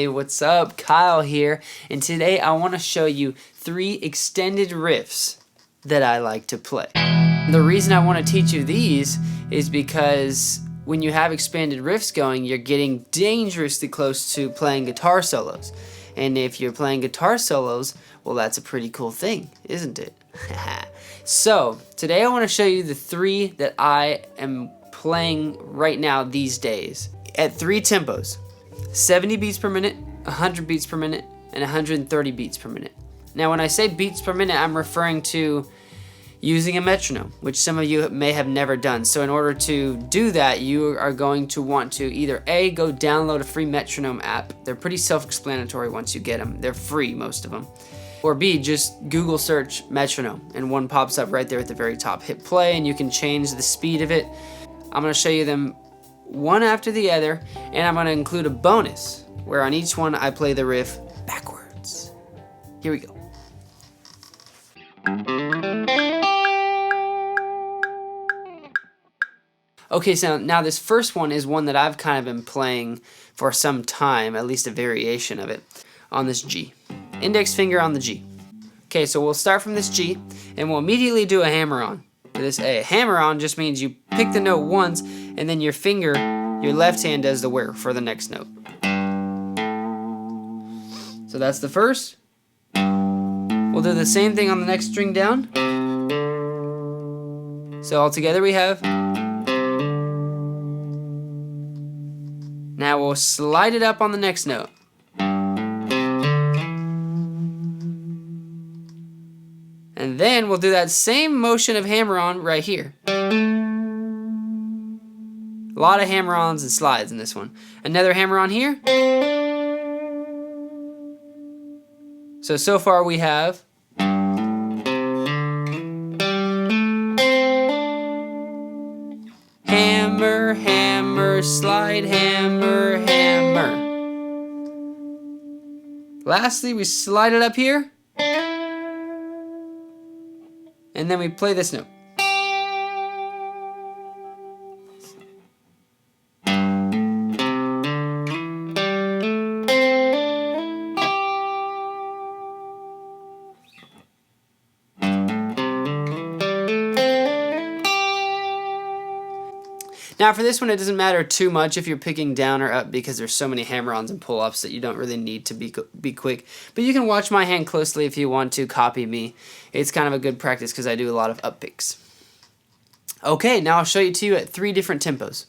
Hey, what's up? Kyle here, and today I want to show you 3 extended riffs that I like to play. The reason I want to teach you these is because when you have expanded riffs going, you're getting dangerously close to playing guitar solos. And if you're playing guitar solos, well, that's a pretty cool thing, isn't it? So, today I want to show you the 3 that I am playing right now these days at 3 tempos. 70 beats per minute, 100 beats per minute, and 130 beats per minute. Now when I say beats per minute, I'm referring to using a metronome, which some of you may have never done. So in order to do that, you are going to want to either A, go download a free metronome app. They're pretty self-explanatory once you get them. They're free, most of them. Or B, just Google search metronome, and one pops up right there at the very top. Hit play, and you can change the speed of it. I'm gonna show you them one after the other, and I'm going to include a bonus where on each one I play the riff backwards. Here we go. Okay, so now this first one is one that I've kind of been playing for some time, at least a variation of it, on this G. Index finger on the G. Okay, so we'll start from this G, and we'll immediately do a hammer-on to this A. Hammer-on just means you pick the note once, and then your finger, your left hand, does the whir for the next note. So that's the first. We'll do the same thing on the next string down. So altogether we have. Now we'll slide it up on the next note. And then we'll do that same motion of hammer-on right here. A lot of hammer-ons and slides in this one. Another hammer-on here. So far we have hammer, hammer, slide, hammer, hammer. Lastly, we slide it up here. And then we play this note. Now for this one, it doesn't matter too much if you're picking down or up because there's so many hammer-ons and pull-ups that you don't really need to be quick. But you can watch my hand closely if you want to copy me. It's kind of a good practice because I do a lot of up picks. Okay, now I'll show you to you at 3 different tempos.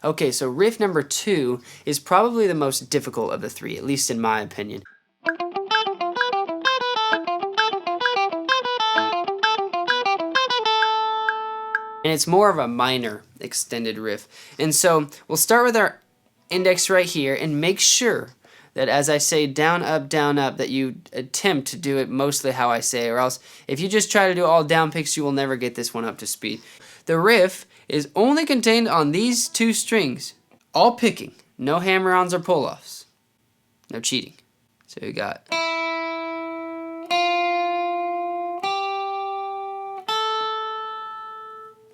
Okay, so riff number 2 is probably the most difficult of the 3, at least in my opinion. And it's more of a minor extended riff. And so we'll start with our index right here and make sure that as I say down, up, that you attempt to do it mostly how I say, or else if you just try to do all down picks, you will never get this one up to speed. The riff is only contained on these 2 strings, all picking, no hammer-ons or pull-offs, no cheating. So you got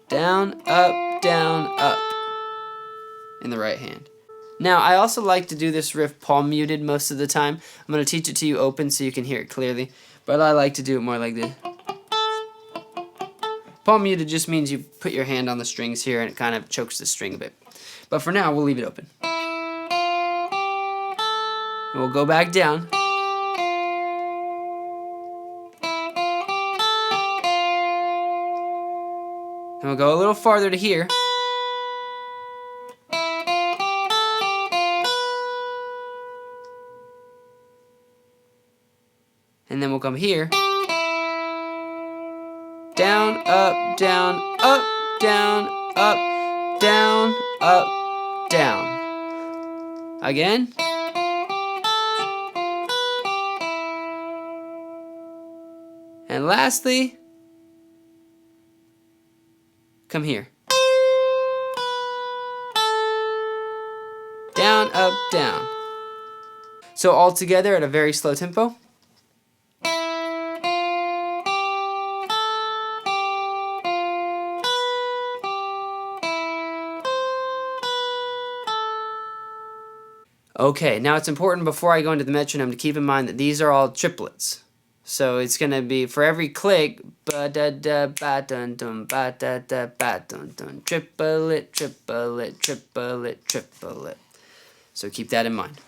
down, up in the right hand. Now, I also like to do this riff palm muted most of the time. I'm going to teach it to you open so you can hear it clearly, but I like to do it more like this. Palm muted just means you put your hand on the strings here and it kind of chokes the string a bit. But for now, we'll leave it open. And we'll go back down. And we'll go a little farther to here. And then we'll come here. down, up, down, up, down, up, down, up, down. Again. And lastly, come here. Down, up, down. So all together at a very slow tempo. Okay, now it's important before I go into the metronome to keep in mind that these are all triplets. So it's going to be for every click, ba-da-da-ba-dun-dun, ba-da-da-ba-dun-dun, triplet, triplet, triplet, triplet. So keep that in mind.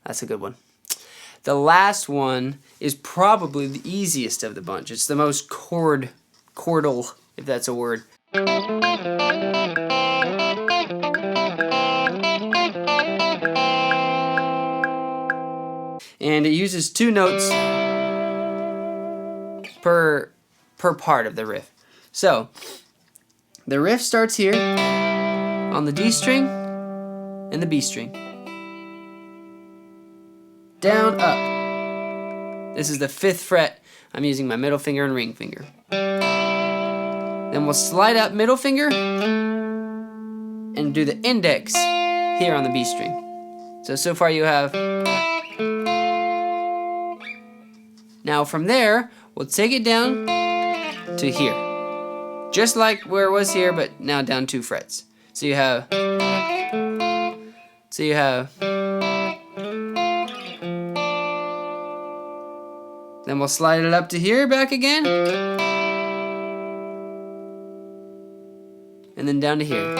That's a good one. The last one is probably the easiest of the bunch. It's the most chordal, if that's a word. And it uses 2 notes per part of the riff. So, the riff starts here on the D string and the B string. Down, up. This is the 5th fret. I'm using my middle finger and ring finger. Then we'll slide up middle finger and do the index here on the B string. So far you have. Now from there, we'll take it down to here. Just like where it was here, but now down 2 frets. So you have. Then we'll slide it up to here, back again. And then down to here.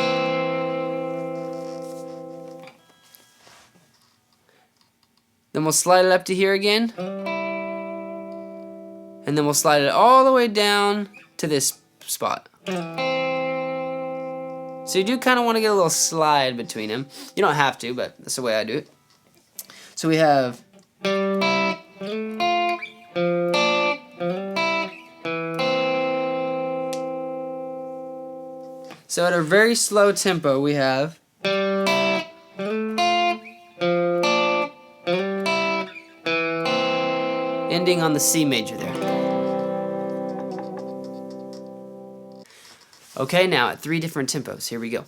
Then we'll slide it up to here again. And then we'll slide it all the way down to this spot. So you do kind of want to get a little slide between them. You don't have to, but that's the way I do it. So we have. So at a very slow tempo, we have. Ending on the C major there. Okay, now at 3 different tempos. Here we go.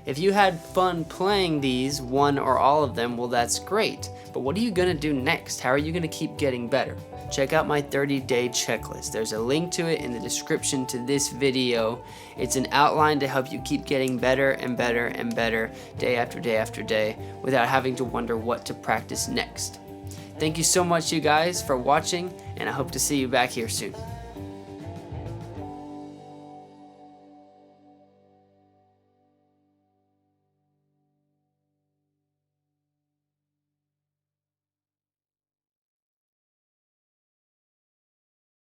If you had fun playing these, one or all of them, well, that's great. But what are you gonna do next? How are you gonna keep getting better? Check out my 30-day checklist. There's a link to it in the description to this video. It's an outline to help you keep getting better and better and better day after day after day without having to wonder what to practice next. Thank you so much, you guys, for watching, and I hope to see you back here soon.